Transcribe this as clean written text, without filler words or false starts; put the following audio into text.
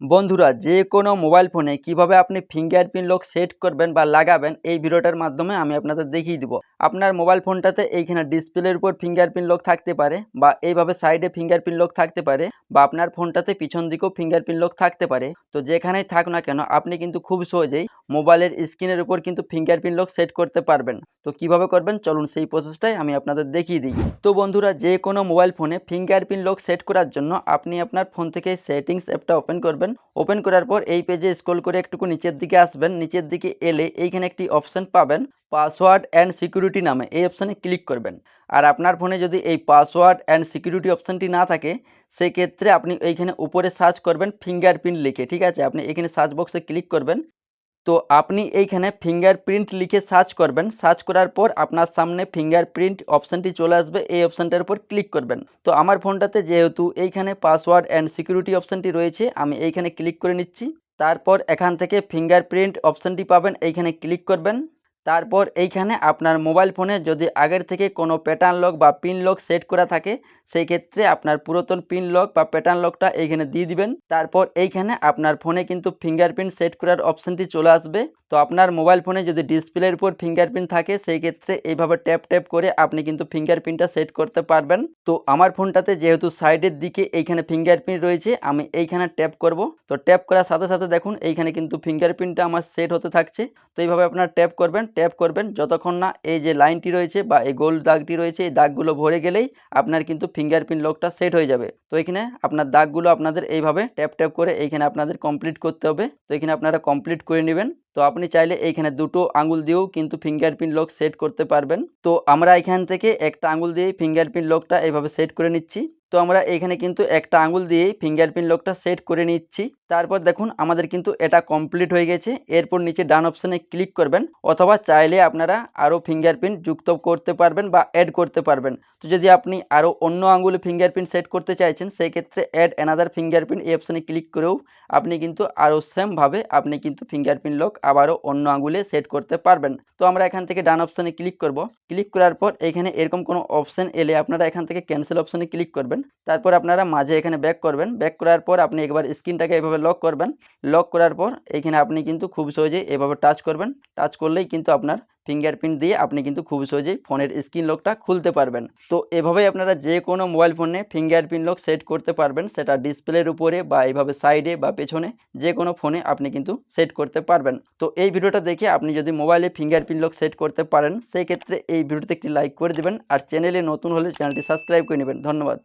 বন্ধুরা, যে কোনো মোবাইল ফোনে কিভাবে আপনি ফিঙ্গারপ্রিন্ট লক সেট করবেন বা লাগাবেন এই ভিডিওটার মাধ্যমে আমি আপনাদের দেখিয়ে দিব। আপনার মোবাইল ফোনটাতে এইখানে ডিসপ্লের উপর ফিঙ্গারপ্রিন্ট লক থাকতে পারে বা এইভাবে সাইডে ফিঙ্গারপ্রিন্ট লক থাকতে পারে বা আপনার ফোনটাতে পিছন দিকেও ফিঙ্গারপ্রিন্ট লক থাকতে পারে। তো যেখানেই থাক না কেন আপনি কিন্তু খুব সহজেই মোবাইলের স্ক্রিনের উপর কিন্তু ফিঙ্গারপ্রিন্ট লক সেট করতে পারবেন। তো কিভাবে করবেন চলুন সেই প্রসেসটাই আমি আপনাদের দেখিয়ে দিই। তো বন্ধুরা, যে কোনো মোবাইল ফোনে ফিঙ্গারপ্রিন্ট লক সেট করার জন্য আপনি আপনার ফোন থেকে সেটিংস অ্যাপটা ওপেন করবেন। ওপেন করার পর এই পেজে স্ক্রল করে একটু নিচের দিকে আসবেন। নিচের দিকে এলে এইখানে একটি অপশন পাবেন পাসওয়ার্ড অ্যান্ড সিকিউরিটি নামে, এই অপশানে ক্লিক করবেন। আর আপনার ফোনে যদি এই পাসওয়ার্ড অ্যান্ড সিকিউরিটি অপশানটি না থাকে সেক্ষেত্রে আপনি এইখানে উপরে সার্চ করবেন ফিঙ্গারপ্রিন্ট লিখে, ঠিক আছে? আপনি এখানে সার্চ বক্সে ক্লিক করবেন। তো আপনি এইখানে ফিঙ্গারপ্রিন্ট লিখে সার্চ করবেন। সার্চ করার পর আপনার সামনে ফিঙ্গারপ্রিন্ট অপশানটি চলে আসবে, এই অপশানটার উপর ক্লিক করবেন। তো আমার ফোনটাতে যেহেতু এইখানে পাসওয়ার্ড অ্যান্ড সিকিউরিটি অপশানটি রয়েছে আমি এইখানে ক্লিক করে নিচ্ছি। তারপর এখান থেকে ফিঙ্গারপ্রিন্ট অপশানটি পাবেন, এইখানে ক্লিক করবেন। তারপর এইখানে আপনার মোবাইল ফোনে যদি আগের থেকে কোনো প্যাটার্ন লক বা পিন লক সেট করা থাকে সেই ক্ষেত্রে আপনার পুরাতন পিন লক বা প্যাটার্ন লকটা এইখানে দিয়ে দিবেন। তারপর এইখানে আপনার ফোনে কিন্তু ফিঙ্গারপ্রিন্ট সেট করার অপশানটি চলে আসবে। তো আপনার মোবাইল ফোনে যদি ডিসপ্লের উপর ফিঙ্গারপ্রিন্ট থাকে সেই ক্ষেত্রে এইভাবে ট্যাপ ট্যাপ করে আপনি কিন্তু ফিঙ্গারপ্রিন্টটা সেট করতে পারবেন। তো আমার ফোনটাতে যেহেতু সাইডের দিকে এইখানে ফিঙ্গারপ্রিন্ট রয়েছে আমি এইখানে ট্যাপ করব। তো ট্যাপ করার সাথে সাথে দেখুন এইখানে কিন্তু ফিঙ্গারপ্রিন্টটা আমার সেট হতে থাকছে। তো এইভাবে আপনারা ট্যাপ করবেন যতক্ষণ না এই যে লাইনটি রয়েছে বা এই গোল দাগটি রয়েছে এই দাগগুলো ভরে গেলেই আপনার কিন্তু ফিঙ্গারপ্রিন্ট লকটা সেট হয়ে যাবে। তো এখানে আপনার দাগগুলো আপনাদের এইভাবে ট্যাপ ট্যাপ করে এইখানে আপনাদের কমপ্লিট করতে হবে। তো এখানে আপনারা কমপ্লিট করে নেবেন। তো আপনি চাইলে এইখানে দুটো আঙুল দিয়েও কিন্তু ফিঙ্গারপ্রিন্ট লক সেট করতে পারবেন। তো আমরা এখান থেকে একটা আঙুল দিয়েই ফিঙ্গারপ্রিন্ট লকটা এইভাবে সেট করে নিচ্ছি। তো আমরা এখানে কিন্তু একটা আঙুল দিয়েই ফিঙ্গারপ্রিন্ট লকটা সেট করে নিচ্ছি। তারপর দেখুন আমাদের কিন্তু এটা কমপ্লিট হয়ে গেছে। এরপর নিচে ডান অপশানে ক্লিক করবেন অথবা চাইলে আপনারা আরও ফিঙ্গারপ্রিন্ট যুক্ত করতে পারবেন বা অ্যাড করতে পারবেন। তো যদি আপনি আরও অন্য আঙুলে ফিঙ্গারপ্রিন্ট সেট করতে চাইছেন সেই ক্ষেত্রে অ্যাড অ্যানাদার ফিঙ্গারপ্রিন্ট এই অপশানে ক্লিক করেও আপনি কিন্তু আরও সেমভাবে আপনি কিন্তু ফিঙ্গারপ্রিন্ট লক আবারও অন্য আঙুলে সেট করতে পারবেন। তো আমরা এখান থেকে ডান অপশানে ক্লিক করব। ক্লিক করার পর এখানে এরকম কোনো অপশান এলে আপনারা এখান থেকে ক্যান্সেল অপশানে ক্লিক করবেন। তারপর আপনারা মাঝে এখানে ব্যাক করবেন। ব্যাক করার পর আপনি একবার স্ক্রিনটাকে এভাবে লক করবেন। লক করার পর এখানে আপনি কিন্তু খুব সহজেই এভাবে টাচ করবেন। টাচ করলেই কিন্তু আপনার ফিঙ্গারপ্রিন্ট দিয়ে আপনি কিন্তু খুব সহজেই ফোনের স্ক্রিন লকটা খুলতে পারবেন। তো এভাবেই আপনারা যে কোনো মোবাইল ফোনে ফিঙ্গারপ্রিন্ট লক সেট করতে পারবেন, সেটা ডিসপ্লের উপরে বা এইভাবে সাইডে বা পেছনে যে কোনো ফোনে আপনি কিন্তু সেট করতে পারবেন। তো এই ভিডিওটা দেখে আপনি যদি মোবাইলে ফিঙ্গারপ্রিন্ট লক সেট করতে পারেন সেই ক্ষেত্রে এই ভিডিওতে একটি লাইক করে দেবেন আর চ্যানেলে নতুন হলে চ্যানেলটি সাবস্ক্রাইব করে নেবেন। ধন্যবাদ।